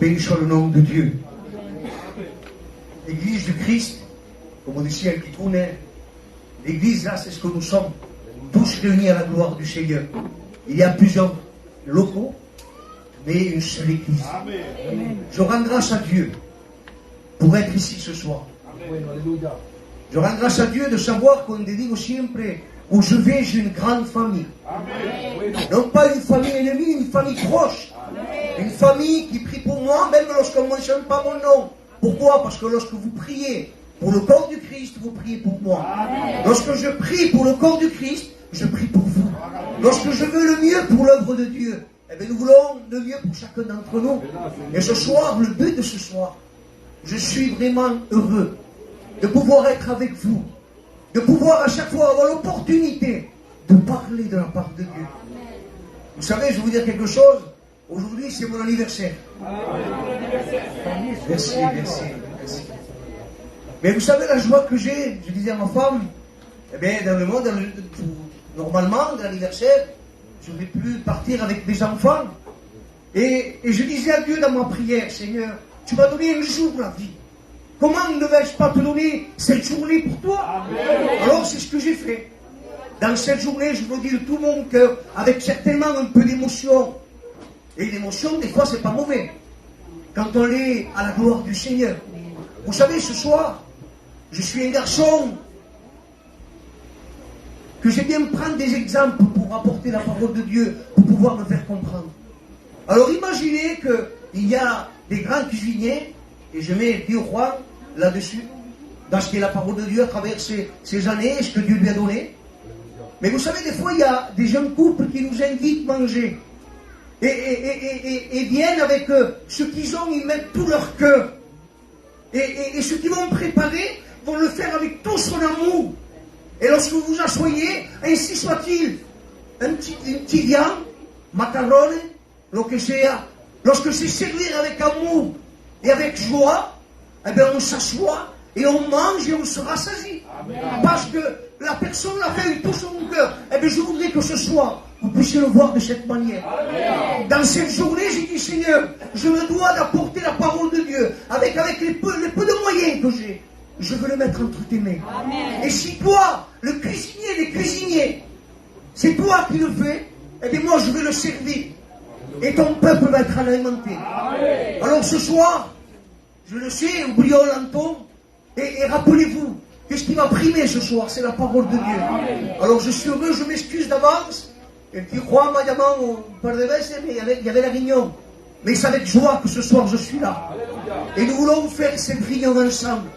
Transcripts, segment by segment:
Béni soit le nom de Dieu. L'église du Christ, comme on dit ciel qui tourne, l'église là, c'est ce que nous sommes, tous réunis à la gloire du Seigneur. Il y a plusieurs locaux, mais une seule église. Amen. Je rends grâce à Dieu pour être ici ce soir. Je rends grâce à Dieu de savoir qu'on dit siempre, où je vais, j'ai une grande famille. Amen. Non pas une famille ennemie, une famille proche. Amen. Une famille qui prie pour moi, même lorsqu'on ne mentionne pas mon nom. Pourquoi? Parce que lorsque vous priez pour le corps du Christ, vous priez pour moi. Amen. Lorsque je prie pour le corps du Christ, je prie pour vous. Amen. Lorsque je veux le mieux pour l'œuvre de Dieu, eh bien, nous voulons le mieux pour chacun d'entre nous. Et ce soir, le but de ce soir, je suis vraiment heureux de pouvoir être avec vous, de pouvoir à chaque fois avoir l'opportunité de parler de la part de Dieu. Vous savez, je vais vous dire quelque chose. Aujourd'hui, c'est mon anniversaire. Merci, merci, merci. Mais vous savez la joie que j'ai, je disais à ma femme, eh bien, dans le monde, normalement, de l'anniversaire, je n'aurais pu partir avec mes enfants. Et je disais à Dieu dans ma prière, Seigneur, tu m'as donné un jour la vie. Comment ne vais-je pas te donner cette journée pour toi? Amen. Alors c'est ce que j'ai fait. Dans cette journée, je vous dis de tout mon cœur, avec certainement un peu d'émotion. Et l'émotion, des fois, c'est pas mauvais. Quand on est à la gloire du Seigneur. Vous savez, ce soir, je suis un garçon que j'aime bien prendre des exemples pour apporter la parole de Dieu, pour pouvoir me faire comprendre. Alors imaginez qu'il y a des grands cuisiniers, et je mets Dieu roi là-dessus, dans ce qui est la parole de Dieu à travers ces années, ce que Dieu lui a donné. Mais vous savez, des fois, il y a des jeunes couples qui nous invitent à manger. Et viennent avec ce qu'ils ont, ils mettent tout leur cœur. Et ce qu'ils vont préparer, vont le faire avec tout son amour. Et lorsque vous vous asseyez, ainsi soit-il, une petite viande, macaroni, lo que sea, lorsque c'est servi avec amour et avec joie, eh bien on s'assoit et on mange et on se rassasie. Amen. Parce que la personne l'a fait avec tout son cœur. Eh bien je voudrais que ce soir, vous puissiez le voir de cette manière. Amen. Dans cette journée, j'ai dit, Seigneur, je me dois d'apporter la parole de Dieu avec les peu de moyens que j'ai. Je veux le mettre entre tes mains. Amen. Et si toi, le cuisinier des cuisiniers, c'est toi qui le fais, eh bien moi je vais le servir. Et ton peuple va être alimenté. Amen. Alors ce soir, je le sais, oublions l'enton, et rappelez-vous que ce qui va primer ce soir, c'est la parole de Dieu. Amen. Alors je suis heureux, je m'excuse d'avance. Et puis Juan m'a llamé un par de veces, mais il y avait la réunion. Mais c'est avec joie que ce soir je suis là. Alléluia. Et nous voulons faire cette réunion ensemble.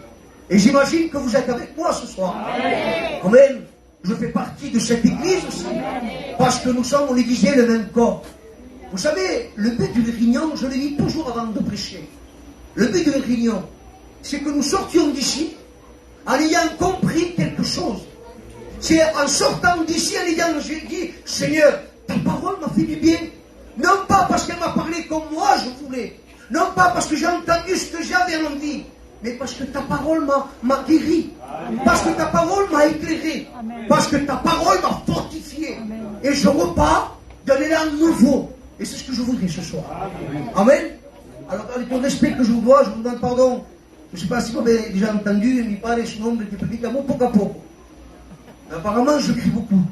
Et j'imagine que vous êtes avec moi ce soir. Amen. Amen. Je fais partie de cette église aussi. Amen. Parce que nous sommes, on est disait, le même corps. Vous savez, le but d'une réunion, je le dis toujours avant de prêcher. Le but d'une réunion, c'est que nous sortions d'ici en ayant compris quelque chose. C'est en sortant d'ici, en ayant dit, Seigneur, ta parole m'a fait du bien. Non pas parce qu'elle m'a parlé comme moi je voulais. Non pas parce que j'ai entendu ce que j'avais envie. Mais parce que ta parole m'a guéri. Amen. Parce que ta parole m'a éclairé. Amen. Parce que ta parole m'a fortifié. Amen. Et je repars d'un élan nouveau. Et c'est ce que je voudrais ce soir. Amen. Amen. Alors, avec le respect que je vous dois, je vous demande pardon. Je ne sais pas si vous avez déjà entendu, mi pare su nombre che predicamo poco a poco. Apparemment, je crie beaucoup.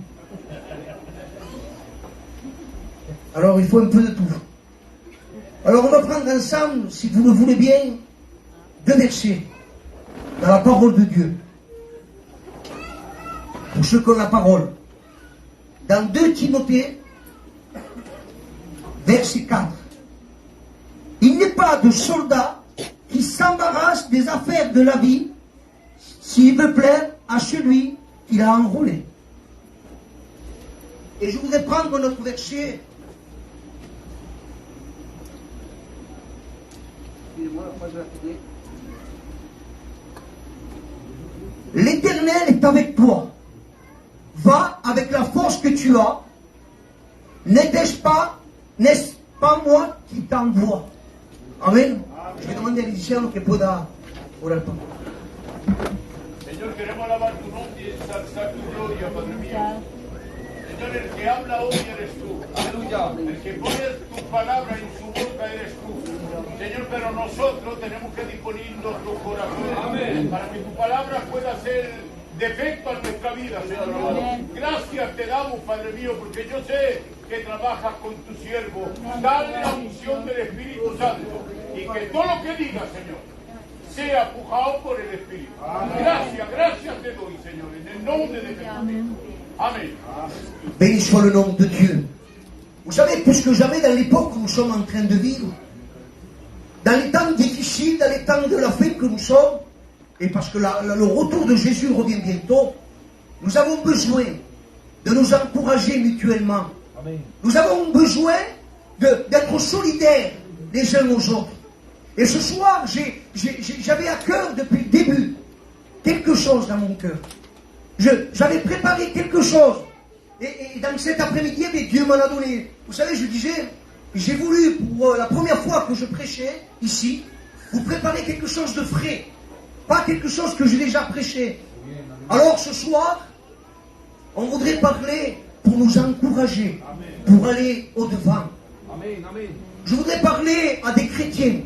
Alors, il faut un peu de tout. Alors, on va prendre ensemble, si vous le voulez bien, 2 versets dans la parole de Dieu. Pour ceux qui ont la parole. Dans 2 Timothée, verset 4. Il n'est pas de soldat qui s'embarrasse des affaires de la vie s'il veut plaire à celui qui l'a enrôlé. Et je voudrais prendre notre verset. L'Éternel est avec toi. Va avec la force que tu as. N'est-ce pas moi qui t'envoie? Amen. Je vais demander al Cristiano que pueda orar por favor. Señor, queremos alabar tu nombre y exaltar tu gloria, Padre mío. Señor, el que habla hoy eres tú. Aleluya. El que pone tu palabra en su boca eres tú. Señor, pero nosotros tenemos que disponer nuestro corazón para que tu palabra pueda ser de efecto en nuestra vida, Señor. Gracias te damos, Padre mío, porque yo sé que trabajas con tu siervo. Dale la unción del Espíritu Santo y que todo lo que diga, Señor, sea pujado por el Espíritu. Gracias te doy, Señor, en el nombre de Jesús. Amén. Béni soit le nom de Dieu. Vous savez, plus que jamais dans l'époque où nous sommes en train de vivre, dans les temps difficiles, dans les temps de la fin que nous sommes, et parce que le retour de Jésus revient bientôt, nous avons besoin de nous encourager mutuellement. Amen. Nous avons besoin d'être solidaires les uns aux autres. Et ce soir, j'avais à cœur depuis le début quelque chose dans mon cœur. J'avais préparé quelque chose. Et dans cet après-midi, Dieu m'en a donné. Vous savez, je disais, j'ai voulu, pour la première fois que je prêchais ici, vous préparer quelque chose de frais. Pas quelque chose que j'ai déjà prêché. Alors ce soir, on voudrait parler pour nous encourager, pour aller au-devant. Je voudrais parler à des chrétiens.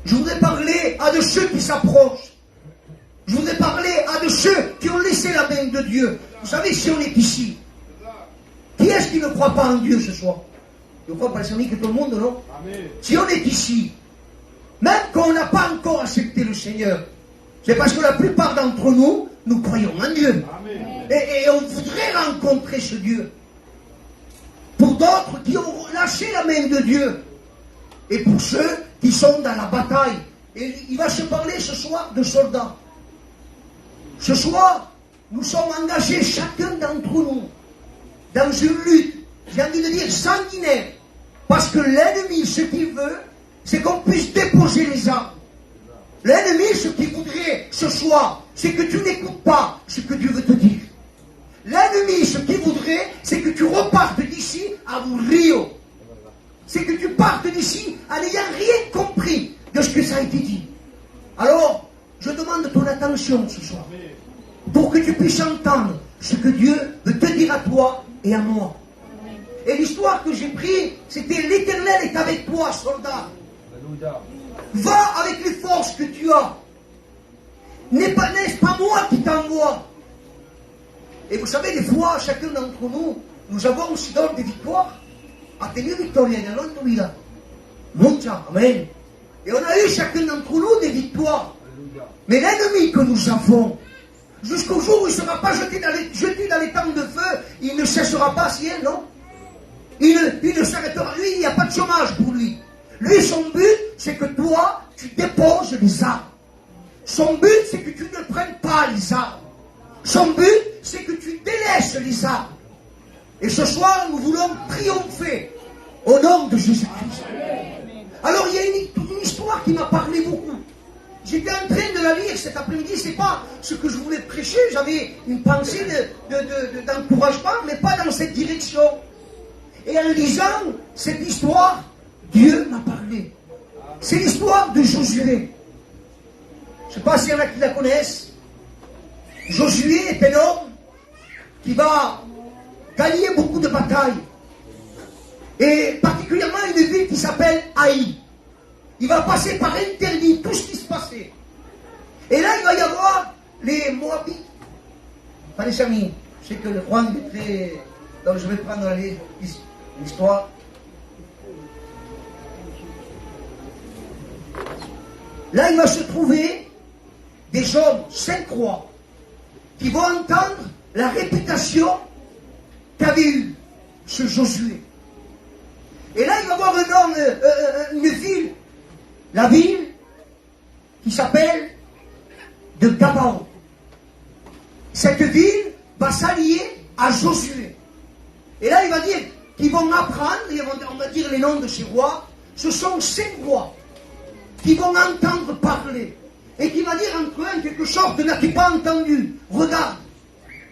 Je voudrais parler à de ceux qui s'approchent. Je voudrais parler à de ceux qui ont laissé la main de Dieu. Vous savez, si on est ici, qui est-ce qui ne croit pas en Dieu ce soir? Je crois, par exemple, que tout le monde, non? Amen. Si on est ici, même quand on n'a pas encore accepté le Seigneur, c'est parce que la plupart d'entre nous, nous croyons en Dieu. Et on voudrait rencontrer ce Dieu. Pour d'autres qui ont lâché la main de Dieu. Et pour ceux qui sont dans la bataille. Et il va se parler ce soir de soldats. Ce soir, nous sommes engagés, chacun d'entre nous, dans une lutte, j'ai envie de dire sanguinaire. Parce que l'ennemi, ce qu'il veut, c'est qu'on puisse déposer les armes. L'ennemi, ce qu'il voudrait ce soir, c'est que tu n'écoutes pas ce que Dieu veut te dire. L'ennemi, ce qu'il voudrait, c'est que tu repartes d'ici à Rio. C'est que tu partes d'ici en n'ayant rien compris de ce que ça a été dit. Alors, je demande ton attention ce soir, pour que tu puisses entendre ce que Dieu veut te dire à toi et à moi. Et l'histoire que j'ai prise, c'était l'Éternel est avec toi, soldat. Va avec les forces que tu as. N'est-ce pas moi qui t'envoie? Et vous savez, des fois, chacun d'entre nous, nous avons aussi donc des victoires. A tenido victoria en tu vida. Mucha, amen. Et on a eu chacun d'entre nous des victoires. Mais l'ennemi que nous avons, jusqu'au jour où il ne sera pas jeté dans les temps de feu, il ne cessera pas, si elle, non? Il ne s'arrêtera. Lui, il n'y a pas de chômage pour lui. Lui, son but, c'est que toi, tu déposes les armes. Son but, c'est que tu ne prennes pas les armes. Son but, c'est que tu délaisses les armes. Et ce soir, nous voulons triompher au nom de Jésus-Christ. Alors, il y a une histoire qui m'a parlé beaucoup. J'étais en train de la lire cet après-midi. C'est pas ce que je voulais prêcher. J'avais une pensée d'encouragement, mais pas dans cette direction. Et en lisant cette histoire, Dieu m'a parlé. C'est l'histoire de Josué. Je ne sais pas s'il y en a qui la connaissent. Josué est un homme qui va gagner beaucoup de batailles. Et particulièrement une ville qui s'appelle Haï. Il va passer par interdit tout ce qui se passait. Et là, il va y avoir les Moabites. Pas les amis. Je sais que le Juan est très... Donc je vais prendre l'histoire. Là, il va se trouver des hommes sans croix qui vont entendre la réputation qu'avait eu ce Josué. Et là, il va voir un homme, une ville, la ville qui s'appelle de Gabaon. Cette ville va s'allier à Josué. Et là, il va dire qu'ils vont apprendre, on va dire les noms de ces rois, ce sont 5 rois qui vont entendre parler. Et qui va dire entre eux quelque chose que n'as-tu pas entendu. Regarde,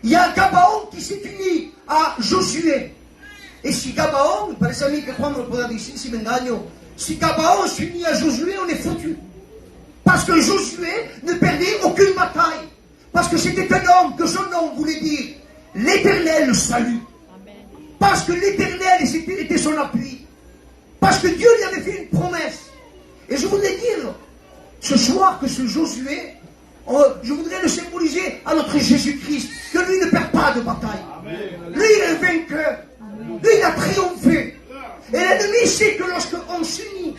il y a Gabaon qui s'est uni à Josué. Et si Gabaon, para les amis que Juan me pueda decir si me engaño, si Gabaon s'unit à Josué, on est foutu. Parce que Josué ne perdait aucune bataille. Parce que c'était un homme que son nom voulait dire l'Éternel le salue. Parce que l'Éternel était son appui. Parce que Dieu lui avait fait une promesse. Et je voudrais dire ce soir que ce Josué, je voudrais le symboliser à notre Jésus-Christ, que lui ne perd pas de bataille. Lui, il est vainqueur. Lui, il a triomphé. Et l'ennemi sait que lorsqu'on s'unit,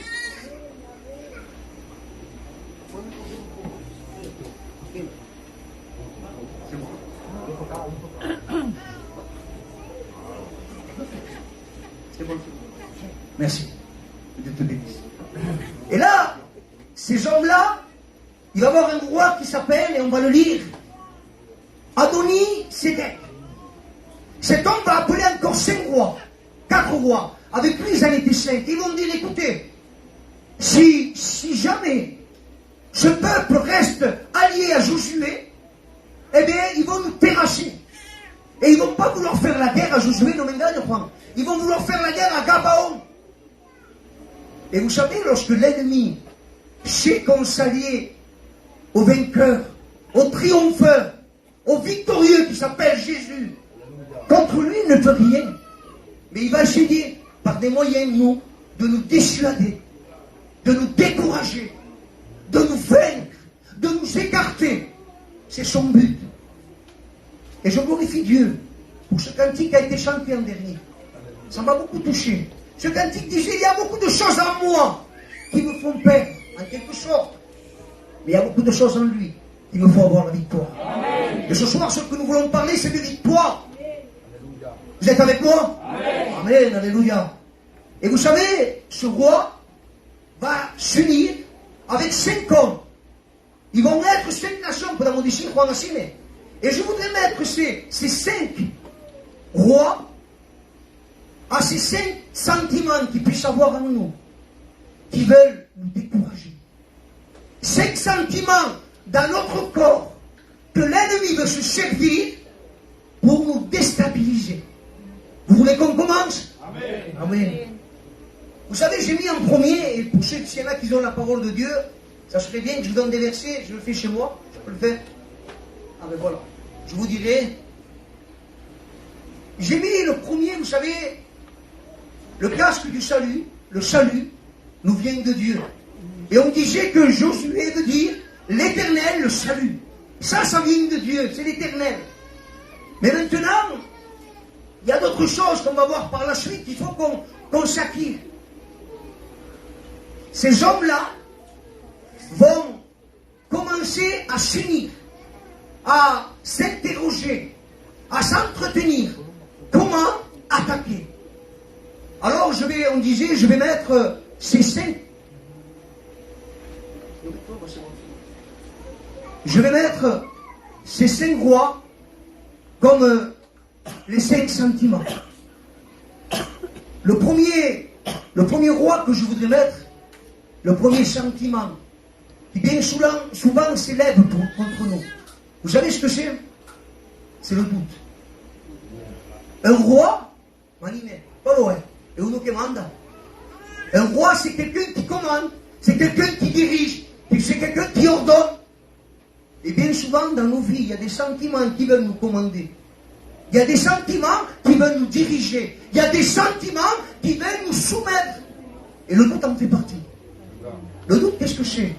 merci. Dieu te bénisse. Et là, ces hommes-là, il va y avoir un roi qui s'appelle, et on va le lire, Adoni-Sédek. Cet homme va appeler encore 5 rois, 4 rois. Avec lui, ils en étaient 5. Ils vont dire, écoutez, si jamais ce peuple reste allié à Josué, eh bien, ils vont nous terrasser. Et ils ne vont pas vouloir faire la guerre à Josué, non, mais ils vont vouloir faire la guerre à Gabaon. Et vous savez, lorsque l'ennemi sait qu'on s'allie au vainqueur, au triompheur, au victorieux qui s'appelle Jésus, contre lui, il ne peut rien. Mais il va essayer, par des moyens, nous, de nous dissuader, de nous décourager, de nous vaincre, de nous écarter. C'est son but. Et je glorifie Dieu pour ce cantique qui a été chanté en dernier. Ça m'a beaucoup touché. Ce cantique disait, il y a beaucoup de choses en moi qui me font perdre, en quelque sorte. Mais il y a beaucoup de choses en lui qui me font avoir la victoire. Amen. Et ce soir, ce que nous voulons parler, c'est de victoire. Vous êtes avec moi? Amen. Amen, alléluia. Et vous savez, ce roi va s'unir avec 5 hommes. Ils vont être 5 nations pour la modifier, et je voudrais mettre ces 5 rois à ces 5 sentiments qu'ils puissent avoir en nous, qui veulent nous décourager. 5 sentiments dans notre corps que l'ennemi veut se servir pour nous déstabiliser. Vous voulez qu'on commence? Amen. Amen. Vous savez, j'ai mis en premier, et pour ceux qui y en a qui ont la parole de Dieu, ça serait bien que je vous donne des versets, je le fais chez moi, je peux le faire. Ah ben voilà, je vous dirai. J'ai mis le premier, vous savez, le casque du salut, le salut nous vient de Dieu. Et on disait que Josué veut dire l'Éternel, le salut. Ça vient de Dieu, c'est l'Éternel. Mais maintenant, il y a d'autres choses qu'on va voir par la suite, il faut qu'on s'acquiert. Ces hommes-là vont commencer à s'unir, à s'interroger, à s'entretenir. Comment attaquer? Alors je vais mettre ces 5. Je vais mettre ces 5 rois comme les 5 sentiments. Le premier roi que je voudrais mettre, le premier sentiment, qui bien souvent s'élève contre nous. Vous savez ce que c'est? C'est le doute. Un roi, un roi, c'est quelqu'un qui commande, c'est quelqu'un qui dirige, c'est quelqu'un qui ordonne. Et bien souvent dans nos vies, il y a des sentiments qui veulent nous commander. Il y a des sentiments qui veulent nous diriger. Il y a des sentiments qui veulent nous soumettre. Et le doute en fait partie. Le doute, qu'est-ce que c'est?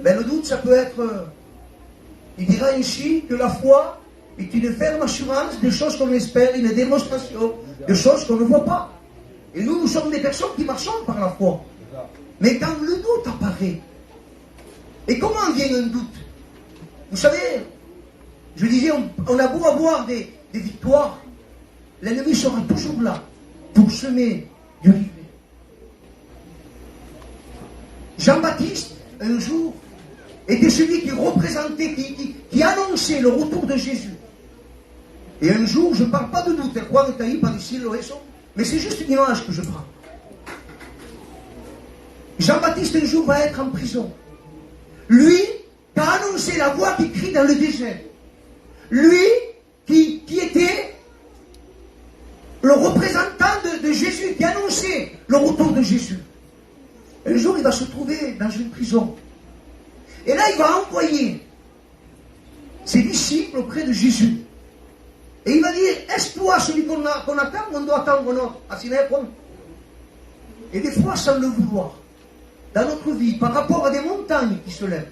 Ben, le doute, ça peut être, il dira ainsi que la foi est une ferme assurance des choses qu'on espère, une démonstration de choses qu'on ne voit pas. Et nous sommes des personnes qui marchons par la foi. Mais quand le doute apparaît, et comment vient un doute? Vous savez, je disais, on a beau avoir des victoires, l'ennemi sera toujours là pour semer du rivet. Jean-Baptiste, un jour, était celui qui représentait, qui annonçait le retour de Jésus. Et un jour, je ne parle pas de doute, mais c'est juste une image que je prends. Jean-Baptiste, un jour, va être en prison. Lui, qui a annoncé la voix qui crie dans le désert. Lui, qui était le représentant de Jésus, qui annonçait le retour de Jésus. Un jour, il va se trouver dans une prison. Et là, il va envoyer ses disciples auprès de Jésus. Et il va dire, est-ce toi celui qu'on attend, on doit attendre un autre? Et des fois, sans le vouloir, dans notre vie, par rapport à des montagnes qui se lèvent,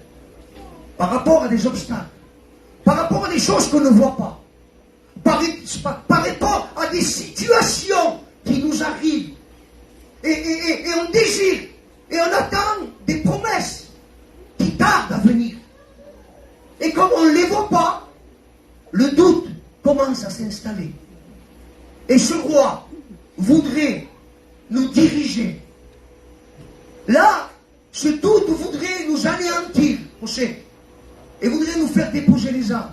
par rapport à des obstacles, par rapport à des choses qu'on ne voit pas, par rapport à des situations qui nous arrivent, et on désire, et on attend des promesses qui tardent à venir. Et comme on ne les voit pas, le doute commence à s'installer. Et ce roi voudrait nous diriger. Là, ce doute voudrait nous anéantir, José, et voudrait nous faire déposer les armes.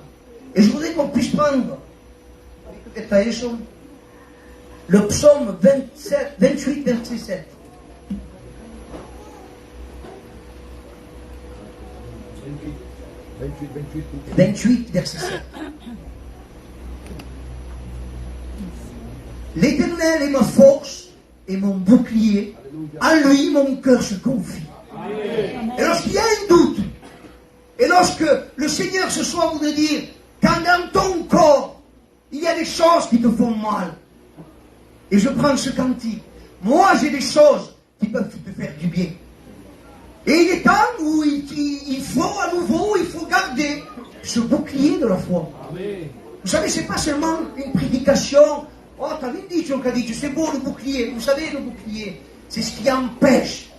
Et je voudrais qu'on puisse prendre le psaume 28, verset 7. 28, verset 7. L'Éternel est ma force et mon bouclier. À lui, mon cœur se confie. Et lorsqu'il y a un doute, et lorsque le Seigneur ce soir voudrait dire, quand dans ton corps, il y a des choses qui te font mal, et je prends ce cantique, moi j'ai des choses qui peuvent te faire du bien. Et il est temps où il faut à nouveau, il faut garder ce bouclier de la foi. Amen. Vous savez, c'est pas seulement une prédication. Oh, t'as vu dit, c'est beau le bouclier. Vous savez, le bouclier, c'est ce qui empêche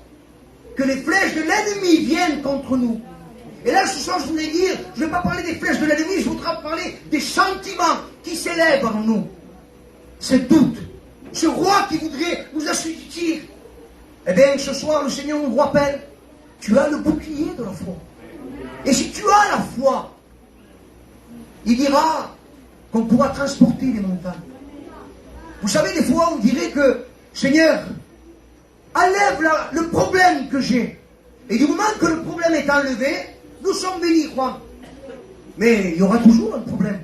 que les flèches de l'ennemi viennent contre nous. Et là, ce soir, je voulais dire, je ne vais pas parler des flèches de l'ennemi, je voudrais parler des sentiments qui s'élèvent en nous. Ce doute, ce roi qui voudrait nous assujettir. Eh bien, ce soir, le Seigneur nous rappelle, tu as le bouclier de la foi. Et si tu as la foi, il dira qu'on pourra transporter les montagnes. Vous savez, des fois, on dirait que, Seigneur, enlève le problème que j'ai. Et du moment que le problème est enlevé, nous sommes bénis, Juan. Mais il y aura toujours un problème.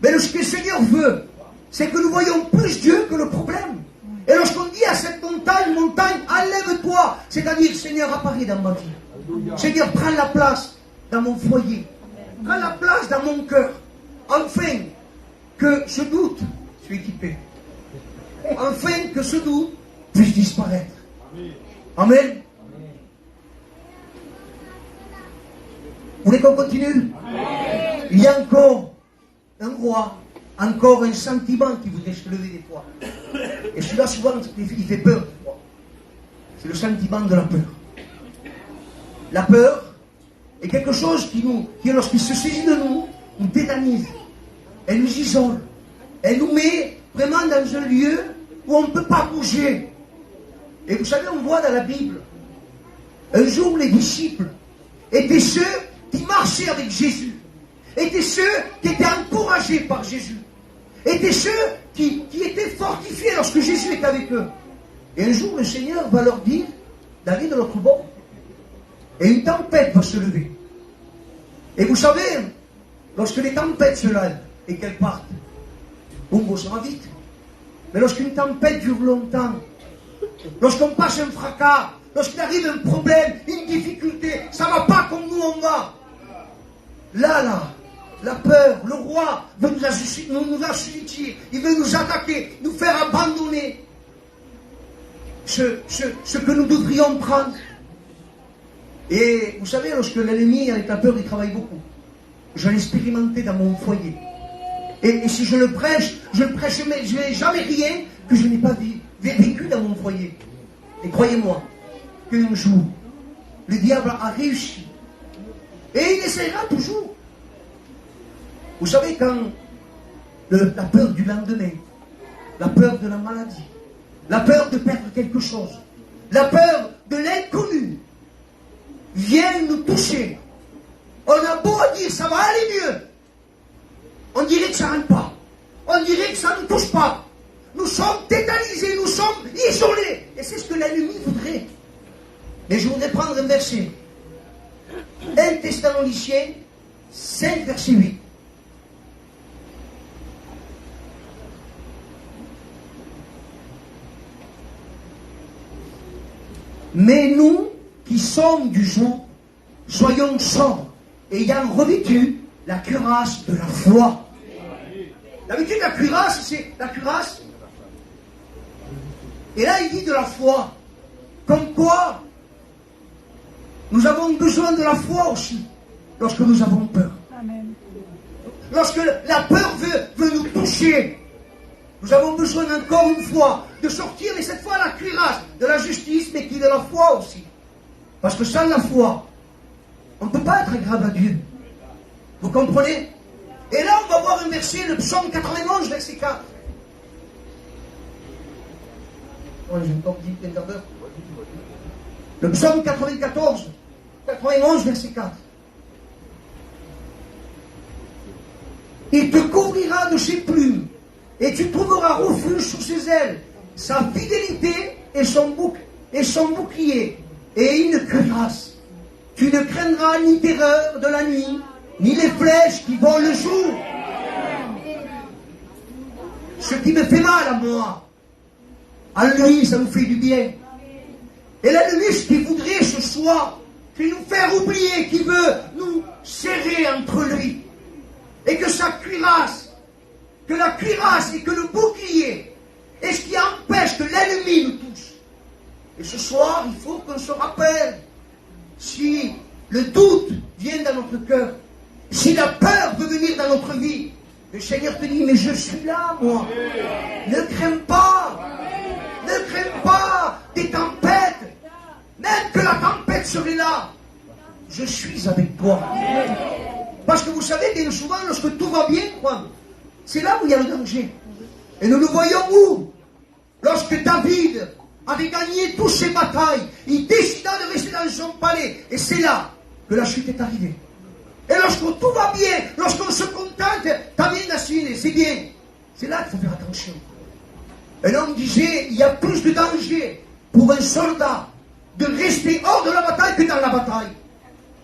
Mais ce que le Seigneur veut, c'est que nous voyons plus Dieu que le problème. Et lorsqu'on dit à cette montagne, enlève-toi, c'est-à-dire, Seigneur, apparais dans ma vie. Alléluia. Seigneur, prends la place dans mon foyer. Prends la place dans mon cœur. Enfin, que ce doute soit équipé. Enfin, que ce doute puisse disparaître. Amen. Amen. Vous voulez qu'on continue? Amen. Il y a encore un roi, encore un sentiment qui voudrait se lever des fois. Et celui-là, souvent, il fait peur des fois. C'est le sentiment de la peur. La peur est quelque chose qui, lorsqu'il se saisit de nous, nous tétanise. Elle nous isole. Elle nous met vraiment dans un lieu où on ne peut pas bouger. Et vous savez, on voit dans la Bible, un jour les disciples étaient ceux qui marchaient avec Jésus, étaient ceux qui étaient encouragés par Jésus, étaient ceux qui étaient fortifiés lorsque Jésus était avec eux. Et un jour, le Seigneur va leur dire d'aller de l'autre bord. Et une tempête va se lever. Et vous savez, lorsque les tempêtes se lèvent et qu'elles partent, bon, ça va vite. Mais lorsqu'une tempête dure longtemps, lorsqu'on passe un fracas, lorsqu'il arrive un problème, une difficulté, ça ne va pas comme nous on va. Là, la peur, le roi veut nous assujettir, il veut nous attaquer, nous faire abandonner ce que nous devrions prendre. Et vous savez, lorsque l'ennemi avec la peur, il travaille beaucoup. Je l'ai expérimenté dans mon foyer. Et si je le prêche, je n'ai jamais rien que je n'ai pas vécu dans mon foyer. Et croyez-moi, qu'un jour, le diable a réussi. Et il essaiera toujours. Vous savez, quand la peur du lendemain, la peur de la maladie, la peur de perdre quelque chose, la peur de l'inconnu vient nous toucher. On a beau dire ça va aller mieux, on dirait que ça ne rentre pas, on dirait que ça ne touche pas. Nous sommes tétanisés, nous sommes isolés. Et c'est ce que l'ennemi voudrait. Mais je voudrais prendre un verset. 1 Thessaloniciens 5, verset 8. Mais nous, qui sommes du jour, soyons sobres, ayant revêtu la cuirasse de la foi. D'habitude, la cuirasse, c'est la cuirasse. Et là, il dit de la foi. Comme quoi, nous avons besoin de la foi aussi, lorsque nous avons peur. Amen. Lorsque la peur veut nous toucher, nous avons besoin encore une fois de sortir, et cette fois la cuirasse de la justice, mais qui est de la foi aussi. Parce que sans la foi, on ne peut pas être agréable à Dieu. Vous comprenez? Et là, on va voir un verset, le psaume 91, verset 4. Oh, j'ai encore dit un quart d'heure. Le psaume 91, verset 4. Il te couvrira de ses plumes, et tu trouveras refuge sous ses ailes. Sa fidélité et son bouclier, et une cuirasse. Tu ne craindras ni terreur de la nuit, ni les flèches qui volent le jour. Ce qui me fait mal à moi, à lui, ça nous fait du bien. Et l'ennemi, ce qu'il voudrait ce soir, c'est nous faire oublier, qui veut nous serrer entre lui. Et que sa cuirasse, que la cuirasse et que le bouclier est ce qui empêche que l'ennemi nous touche. Et ce soir, il faut qu'on se rappelle, si le doute vient dans notre cœur, si la peur veut venir dans notre vie, le Seigneur te dit, mais je suis là, moi. Ne crains pas. Ne crains pas des tempêtes. Même que la tempête serait là. Je suis avec toi. Parce que vous savez, bien souvent, lorsque tout va bien, c'est là où il y a le danger. Et nous le voyons où? Lorsque David avait gagné toutes ses batailles, il décida de rester dans son palais. Et c'est là que la chute est arrivée. Et lorsque tout va bien, lorsqu'on se contente, t'as bien assis, c'est bien. C'est là qu'il faut faire attention. Un homme disait, il y a plus de danger pour un soldat de rester hors de la bataille que dans la bataille.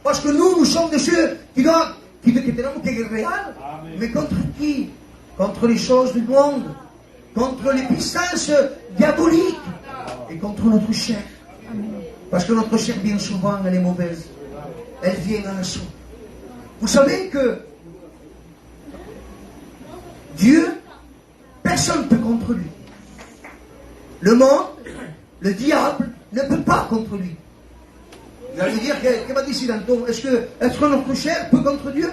Parce que nous sommes de ceux qui tenemos que guerrear. Mais contre qui? Contre les choses du monde, contre les puissances diaboliques et contre notre chair. Parce que notre chair, bien souvent, elle est mauvaise. Elle vient à l'assaut. Vous savez que Dieu, personne ne peut contre lui. Le monde, le diable, ne peut pas contre lui. Vous allez dire, que va dire Danton? Est-ce que notre chair peut contre Dieu?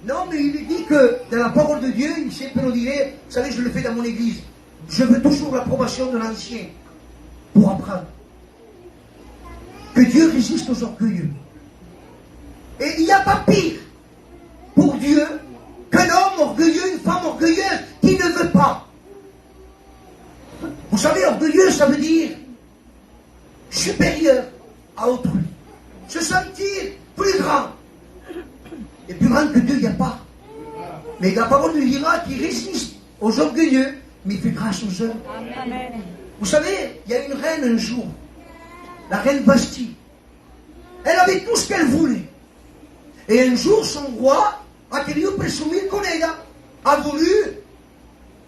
Non, mais il lui dit que dans la parole de Dieu, il sait nous dire, vous savez, je le fais dans mon église, je veux toujours l'approbation de l'ancien pour apprendre. Que Dieu résiste aux orgueilleux. Et il n'y a pas pire pour Dieu qu'un homme orgueilleux, une femme orgueilleuse qui ne veut pas. Vous savez, orgueilleux, ça veut dire supérieur à autrui. Se sentir plus grand. Et plus grand que Dieu, il n'y a pas. Mais la parole nous dira qu'il résiste aux orgueilleux, mais il fait grâce aux hommes. Amen. Vous savez, il y a une reine un jour, la reine Bastille. Elle avait tout ce qu'elle voulait. Et un jour, son roi a querido presumir con ella, a voulu,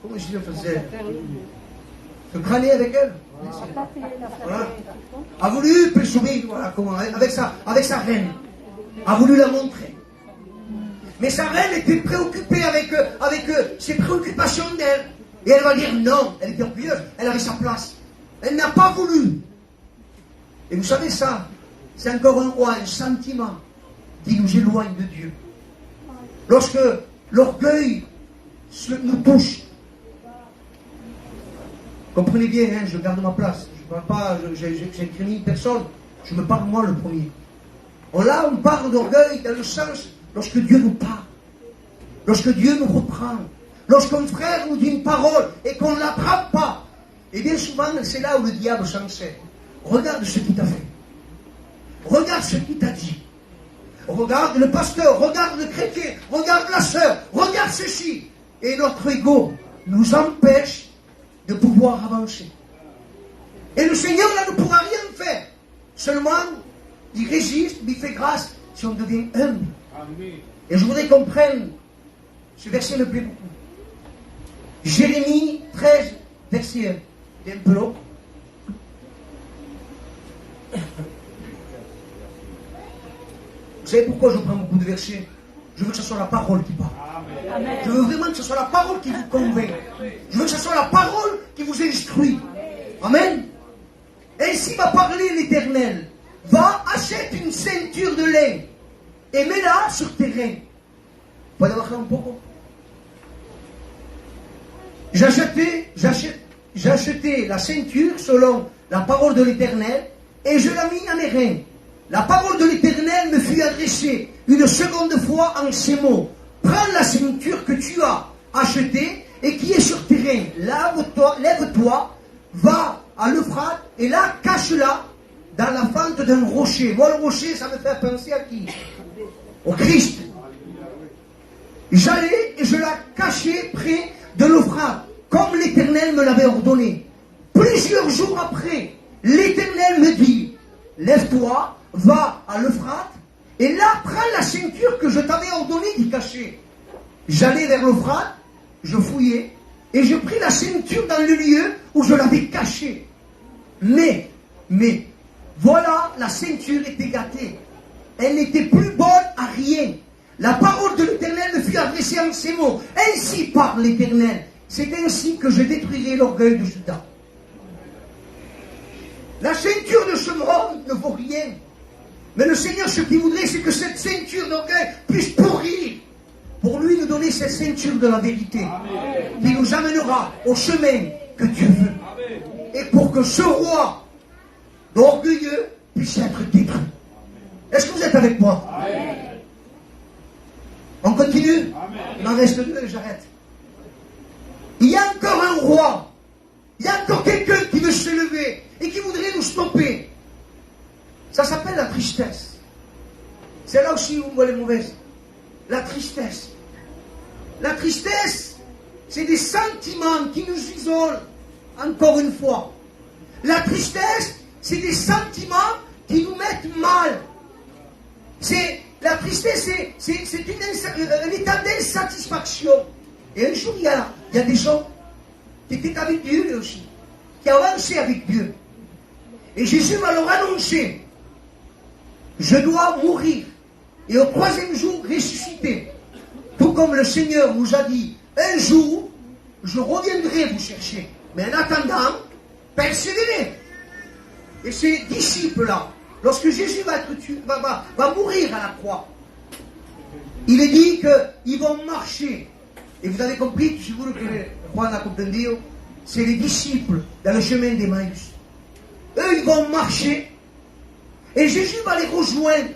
comment je dis en français, se crâner avec elle. Voilà. A voulu presumir, voilà, comment, avec sa reine. A voulu la montrer. Mais sa reine était préoccupée avec ses préoccupations d'elle. Et elle va dire non, elle était orgueilleuse, elle avait sa place. Elle n'a pas voulu. Et vous savez ça, c'est encore un roi, un sentiment qui nous éloigne de Dieu. Lorsque l'orgueil nous touche, comprenez bien, hein, je garde ma place. Je ne parle pas, j'incrimine personne, je me parle moi le premier. Là, on parle d'orgueil dans le sens, lorsque Dieu nous parle, lorsque Dieu nous reprend, lorsqu'un frère nous dit une parole et qu'on ne l'attrape pas, et bien souvent, c'est là où le diable s'en sert. Regarde ce qu'il t'a fait. Regarde ce qu'il t'a dit. Regarde le pasteur, regarde le chrétien, regarde la sœur, regarde ceci. Et notre ego nous empêche de pouvoir avancer. Et le Seigneur, là, ne pourra rien faire. Seulement, il résiste, mais il fait grâce si on devient humble. Amen. Et je voudrais qu'on prenne, ce verset me plaît beaucoup. Jérémie 13, verset 1. Il est un peu long. Vous savez pourquoi je prends beaucoup de versets? Je veux que ce soit la parole qui parle. Je veux vraiment que ce soit la parole qui vous convainc. Je veux que ce soit la parole qui vous instruit. Amen. Ainsi m'a parlé l'Éternel. Va, achète une ceinture de lin et mets-la sur tes reins. Puede bajar un poco. J'achetais la ceinture selon la parole de l'Éternel et je la mis à mes reins. La parole de l'Éternel me fut adressée une seconde fois en ces mots. Prends la ceinture que tu as achetée et qui est sur tes reins. Lève-toi, va à l'Euphrate et là, cache-la dans la fente d'un rocher. Moi, le rocher, ça me fait penser à qui? Au Christ. J'allais et je la cachais près de l'Euphrate, comme l'Éternel me l'avait ordonné. Plusieurs jours après, l'Éternel me dit, lève-toi, va à l'Euphrate, et là, prends la ceinture que je t'avais ordonné d'y cacher. J'allais vers l'Euphrate, je fouillais, et je pris la ceinture dans le lieu où je l'avais cachée. Mais, voilà, la ceinture était gâtée. Elle n'était plus bonne à rien. La parole de l'Éternel me fut adressée en ces mots. Ainsi parle l'Éternel. C'est ainsi que je détruirai l'orgueil de Juda. La ceinture de ce monde ne vaut rien. Mais le Seigneur, ce qu'il voudrait, c'est que cette ceinture d'orgueil puisse pourrir. Pour lui nous donner cette ceinture de la vérité. Amen. Qui nous amènera au chemin que Dieu veut. Amen. Et pour que ce roi d'orgueilleux puisse être détruit. Est-ce que vous êtes avec moi? Amen. On continue? Amen. Il en reste deux et j'arrête. Il y a encore un roi. Il y a encore quelqu'un qui veut se lever et qui voudrait nous stopper. Ça s'appelle la tristesse. C'est là aussi où on voit les mauvaises. La tristesse. La tristesse, c'est des sentiments qui nous isolent. Encore une fois. La tristesse, c'est des sentiments qui nous mettent mal. La tristesse, c'est un état d'insatisfaction. Et un jour, il y a des gens qui étaient avec Dieu, eux aussi, qui avançaient avec Dieu. Et Jésus va leur annoncer, je dois mourir, et au troisième jour, ressusciter. Tout comme le Seigneur nous a dit, un jour, je reviendrai vous chercher. Mais en attendant, persévérez. Et ces disciples-là, lorsque Jésus va mourir à la croix, il est dit qu'ils vont marcher. Et vous avez compris, seguro que Juan a comprendido, c'est les disciples dans le chemin d'Emmaüs. Eux, ils vont marcher, et Jésus va les rejoindre.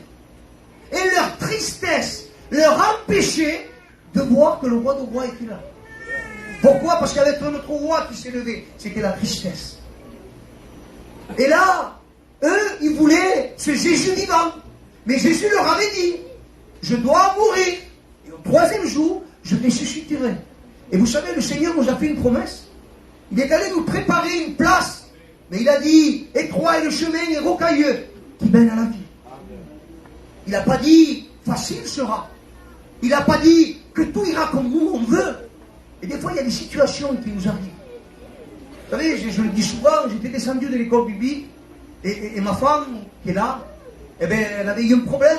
Et leur tristesse leur empêchait de voir que le roi de rois était là. Pourquoi? Parce qu'il y avait un autre roi qui s'est levé. C'était la tristesse. Et là, eux, ils voulaient ce Jésus vivant. Mais Jésus leur avait dit, je dois mourir. Et au troisième jour, je ressusciterai. Et vous savez, le Seigneur nous a fait une promesse. Il est allé nous préparer une place. Mais il a dit, étroit est le chemin et rocailleux qui mène à la vie. Il n'a pas dit, facile sera. Il n'a pas dit que tout ira comme nous on veut. Et des fois, il y a des situations qui nous arrivent. Vous savez, je le dis souvent, j'étais descendu de l'école biblique, et ma femme, qui est là, eh bien, elle avait eu un problème.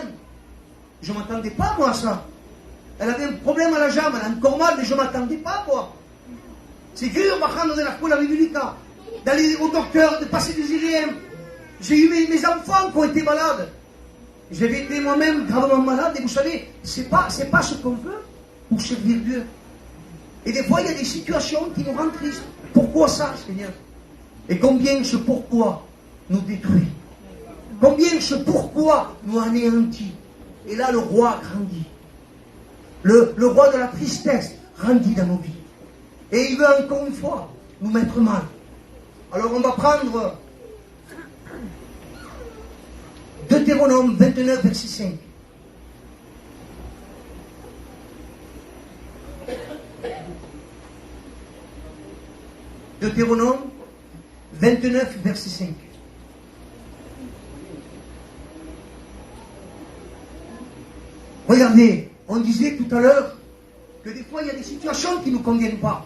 Je ne m'attendais pas, moi, à ça. Elle avait un problème à la jambe, elle a encore mal, mais je ne m'attendais pas, moi. C'est dur, bajando de la escuela biblica, d'aller au docteur, de passer des IRM. J'ai eu mes enfants qui ont été malades. J'avais été moi-même gravement malade, et vous savez, c'est pas ce qu'on veut pour servir Dieu. Et des fois, il y a des situations qui nous rendent tristes. Pourquoi ça, Seigneur? Et combien ce pourquoi nous détruit? Combien ce pourquoi nous anéantit? Et là, le roi grandit. Le roi de la tristesse grandit dans nos vies. Et il veut encore une fois nous mettre mal. Alors on va prendre Deutéronome 29, verset 5. Deutéronome 29, verset 5. Regardez, on disait tout à l'heure que des fois il y a des situations qui ne nous conviennent pas.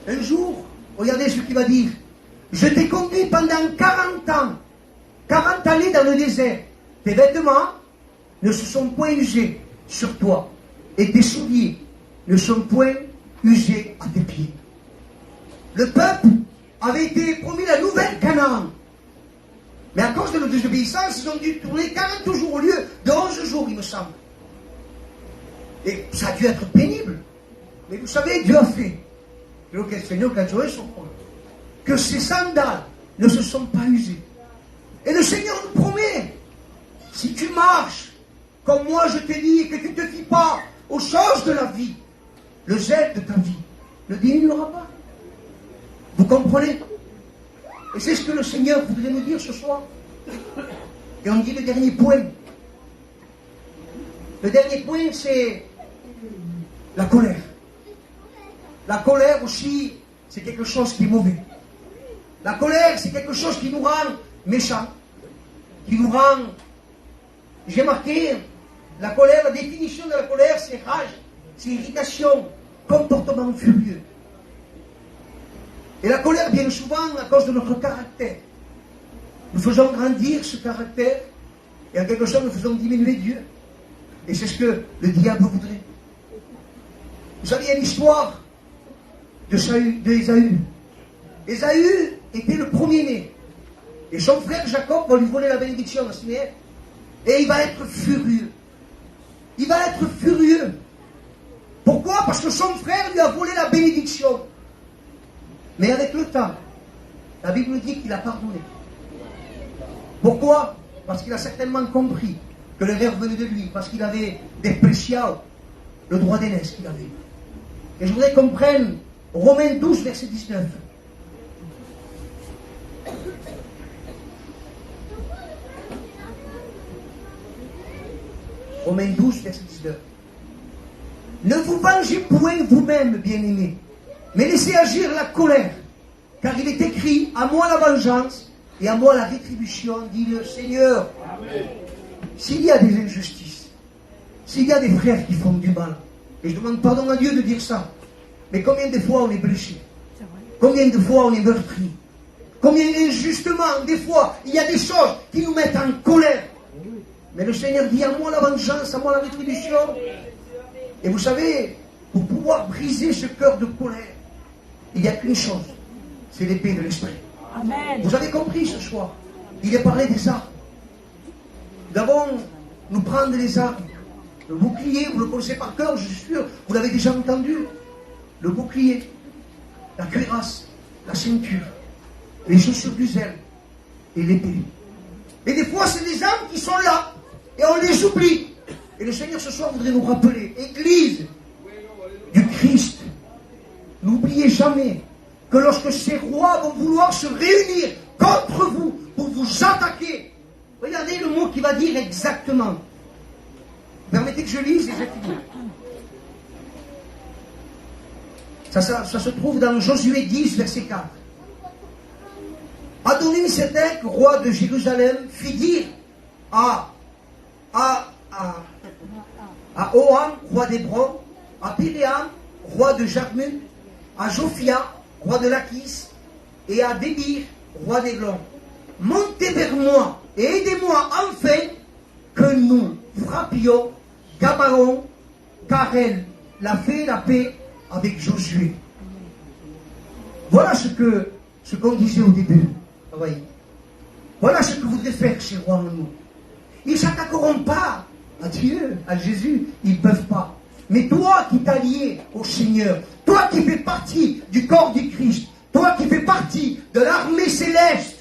Un jour, regardez ce qu'il va dire. Je t'ai conduit pendant 40 ans, 40 années dans le désert. Tes vêtements ne se sont point usés sur toi, et tes souliers ne sont point usés à tes pieds. Le peuple avait été promis la nouvelle Canaan. Mais à cause de leur désobéissance, ils ont dû tourner 40 jours au lieu de 11 jours, il me semble. Et ça a dû être pénible. Mais vous savez, Dieu a fait que ces sandales ne se sont pas usées. Et le Seigneur nous promet, si tu marches comme moi je t'ai dit, et que tu ne te fies pas aux choses de la vie, le zèle de ta vie ne diminuera pas. Vous comprenez? Et c'est ce que le Seigneur voudrait nous dire ce soir. Et on dit le dernier point. Le dernier point, c'est la colère. La colère aussi, c'est quelque chose qui est mauvais. La colère, c'est quelque chose qui nous rend méchants, qui nous rend... J'ai marqué, la colère, la définition de la colère, c'est rage, c'est irritation, comportement furieux. Et la colère vient souvent à cause de notre caractère. Nous faisons grandir ce caractère, et en quelque sorte, nous faisons diminuer Dieu. Et c'est ce que le diable voudrait. Vous savez, il y a l'histoire d'Ésaü. Ésaü était le premier-né. Et son frère Jacob va lui voler la bénédiction à Siméon. Et il va être furieux. Il va être furieux. Pourquoi? Parce que son frère lui a volé la bénédiction. Mais avec le temps, la Bible dit qu'il a pardonné. Pourquoi? Parce qu'il a certainement compris que l'erreur venait de lui, parce qu'il avait déprécié le droit d'aînesse qu'il avait. Et je voudrais qu'on prenne Romains 12, verset 19. Romains 12, verset 19. Ne vous vengez point vous-même, bien-aimés, mais laissez agir la colère, car il est écrit, à moi la vengeance et à moi la rétribution, dit le Seigneur. Amen. S'il y a des injustices, s'il y a des frères qui font du mal, et je demande pardon à Dieu de dire ça, mais combien de fois on est blessé? Combien de fois on est meurtri? Combien injustement, des fois, il y a des choses qui nous mettent en colère. Mais le Seigneur dit, à moi la vengeance, à moi la rétribution. Et vous savez, pour pouvoir briser ce cœur de colère, il n'y a qu'une chose, c'est l'épée de l'esprit. Amen. Vous avez compris ce soir, il est parlé des armes. Nous devons nous prendre les armes. Le bouclier, vous le connaissez par cœur, je suis sûr, vous l'avez déjà entendu. Le bouclier, la cuirasse, la ceinture, les chaussures du zèle et l'épée. Et des fois, c'est des armes qui sont là, et on les oublie. Et le Seigneur ce soir voudrait nous rappeler, Église du Christ, n'oubliez jamais que lorsque ces rois vont vouloir se réunir contre vous pour vous attaquer, regardez le mot qu'il va dire exactement. Permettez que je lise et je finis. Ça se trouve dans Josué 10, verset 4. Adoni-Sédec, roi de Jérusalem, fit dire à Oham, roi d'Hébron, à Piréam, roi de Jarmuth, à Jophia, roi de Lachis, et à Débir, roi d'Églon, montez vers moi et aidez-moi enfin que nous frappions Gabaon, car elle l'a fait la paix avec Josué. Voilà ce qu'on disait au début. Voilà ce que voudraient faire ces rois en nous. Ils ne s'attaqueront pas à Dieu, à Jésus, ils ne peuvent pas. Mais toi qui t'as lié au Seigneur, toi qui fais partie du corps du Christ, toi qui fais partie de l'armée céleste,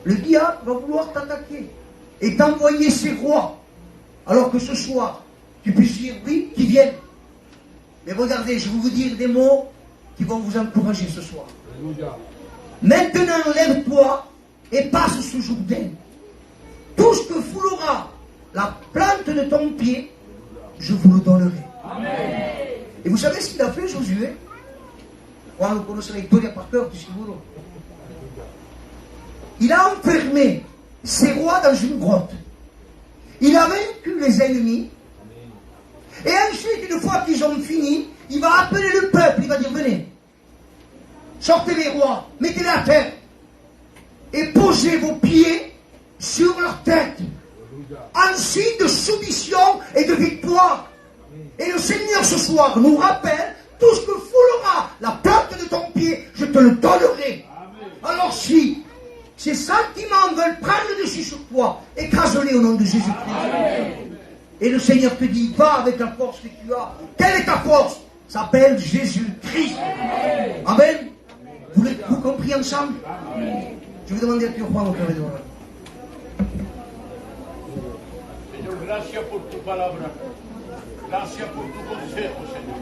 le diable va vouloir t'attaquer et t'envoyer ses rois. Alors que ce soir, tu puisses dire oui, qu'ils viennent. Mais regardez, je vais vous dire des mots qui vont vous encourager ce soir. Maintenant, lève-toi et passe ce Jourdain. Tout ce que foulera la plante de ton pied, je vous le donnerai. Amen. Et vous savez ce qu'il a fait, Josué? Vous connaissez la histoire par cœur, il a enfermé ses rois dans une grotte. Il a vaincu les ennemis. Et ensuite, une fois qu'ils ont fini, il va appeler le peuple. Il va dire, venez, sortez les rois, mettez-les à terre et posez vos pieds sur leur tête. Un signe de soumission et de victoire. Et le Seigneur ce soir nous rappelle, tout ce que foulera la plante de ton pied, je te le donnerai. Alors si ces sentiments veulent prendre le dessus sur toi, écrase-les au nom de Jésus-Christ. Et le Seigneur te dit, va avec la force que tu as. Quelle est ta force? Ça s'appelle Jésus-Christ. Amen. Vous compris ensemble? Je vais demander à Dieu Juan au Père de l'Oral. Señor, gracias por tu palabra. Gracias por tu consejo, Señor.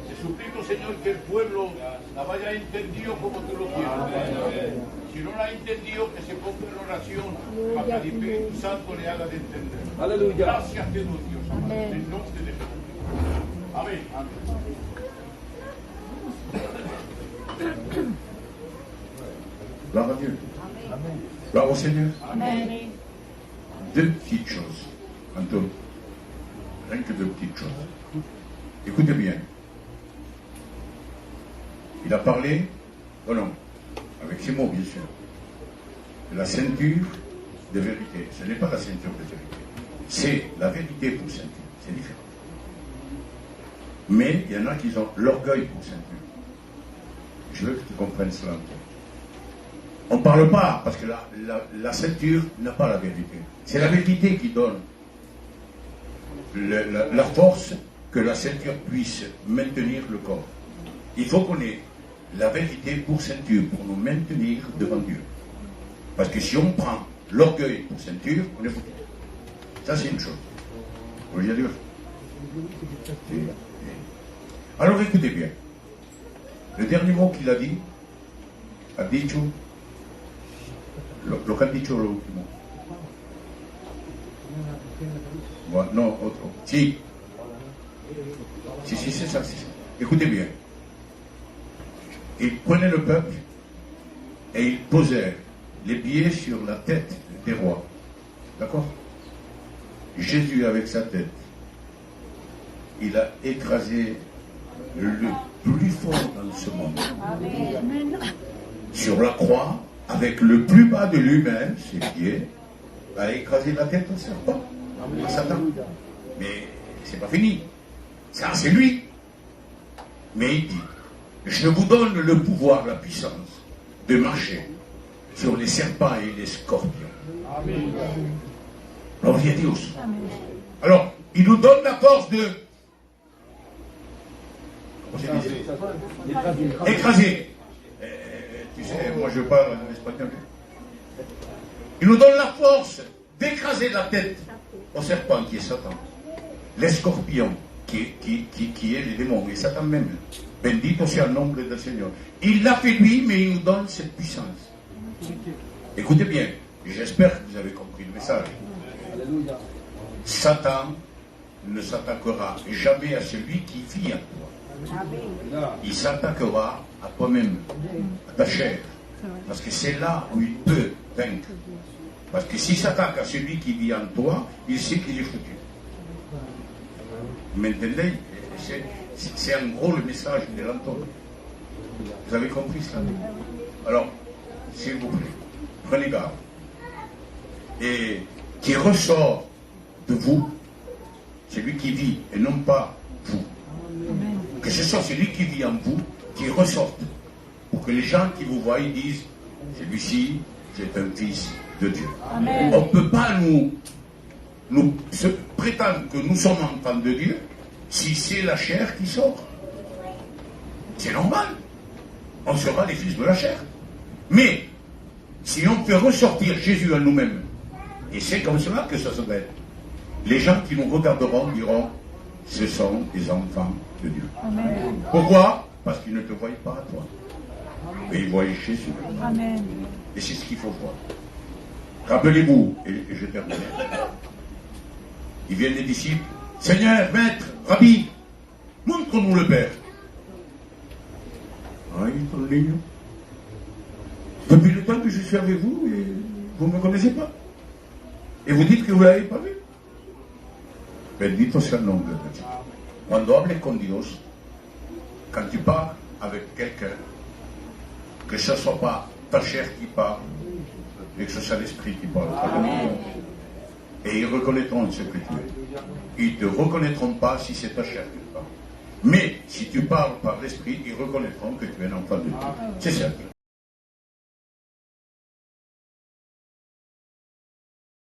Te suplico, Señor, que el pueblo la vaya entendido como tú lo quieres. Si no la ha entendido, que se ponga en oración para que el Espíritu Santo le haga de entender. Aleluya. Gracias te doy, Dios, amado, en nombre de Jesús. Amén. Amén. Gloire à Dieu. Gloire au Seigneur. Deux petites choses, Antoine. Rien que deux petites choses. Écoutez bien. Il a parlé, oh non, avec ses mots bien sûr, de la ceinture de vérité. Ce n'est pas la ceinture de vérité. C'est la vérité pour ceinture. C'est différent. Mais il y en a qui ont l'orgueil pour ceinture. Je veux que tu comprennes cela. On ne parle pas, parce que la ceinture n'a pas la vérité. C'est la vérité qui donne la force que la ceinture puisse maintenir le corps. Il faut qu'on ait la vérité pour ceinture, pour nous maintenir devant Dieu. Parce que si on prend l'orgueil pour ceinture, on est foutu. Ça, c'est une chose. Vous voyez dire. Alors écoutez bien. Le dernier mot qu'il a dit, lo que ha dicho lo último. Bueno, no, otro. Sí. Si, c'est ça, c'est ça. Écoutez bien. Ils prenaient le peuple et ils posaient les pieds sur la tête des rois. D'accord? Jésus, avec sa tête, il a écrasé le plus fort dans ce monde. Amen. Sur la croix, avec le plus bas de lui-même, ses pieds, a écrasé la tête au serpent, à Satan. Mais c'est pas fini. Ça, c'est lui. Mais il dit, je vous donne le pouvoir, la puissance de marcher sur les serpents et les scorpions. Amen. Alors, il nous donne la force de écraser. Tu sais, moi je parle en espagnol. Il nous donne la force d'écraser la tête au serpent qui est Satan, les scorpions qui est les démons, et Satan même. Bendito sea le nom du Seigneur. Il l'a fait lui, mais il nous donne cette puissance. Écoutez bien, j'espère que vous avez compris le message. Satan ne s'attaquera jamais à celui qui vit en toi. Il s'attaquera à toi-même, à ta chair. Parce que c'est là où il peut vaincre. Parce que s'il s'attaque à celui qui vit en toi, il sait qu'il est foutu. Maintenant, c'est en gros le message de l'entendre. Vous avez compris cela? Alors, s'il vous plaît, prenez garde. Et qui ressort de vous, celui qui vit, et non pas vous. Que ce soit celui qui vit en vous, qui ressorte. Pour que les gens qui vous voient, ils disent, celui-ci, c'est un fils de Dieu. Amen. On ne peut pas nous prétendre que nous sommes enfants de Dieu si c'est la chair qui sort. C'est normal. On sera les fils de la chair. Mais, si on fait ressortir Jésus en nous-mêmes, et c'est comme cela que ça se fait, les gens qui nous regarderont diront, ce sont des enfants de Dieu. Amen. Pourquoi? Parce qu'ils ne te voient pas à toi. Mais ils voient Jésus. Amen. Et c'est ce qu'il faut voir. Rappelez-vous, et je termine. Ils viennent les disciples. Seigneur, maître, Rabbi, montre-nous le Père. Ah, il est en ligne. Depuis le temps que je suis avec vous, et vous ne me connaissez pas. Et vous dites que vous ne l'avez pas vu. Bendito sea el nombre de Dieu. Cuando hables con Dios, quand tu parles avec quelqu'un, que ce ne soit pas ta chair qui parle, mais que ce soit l'esprit qui parle. Amen. Et ils reconnaîtront ce que tu es. Ils ne te reconnaîtront pas si c'est ta chair qui parle. Mais si tu parles par l'esprit, ils reconnaîtront que tu es un enfant de Dieu. C'est ça.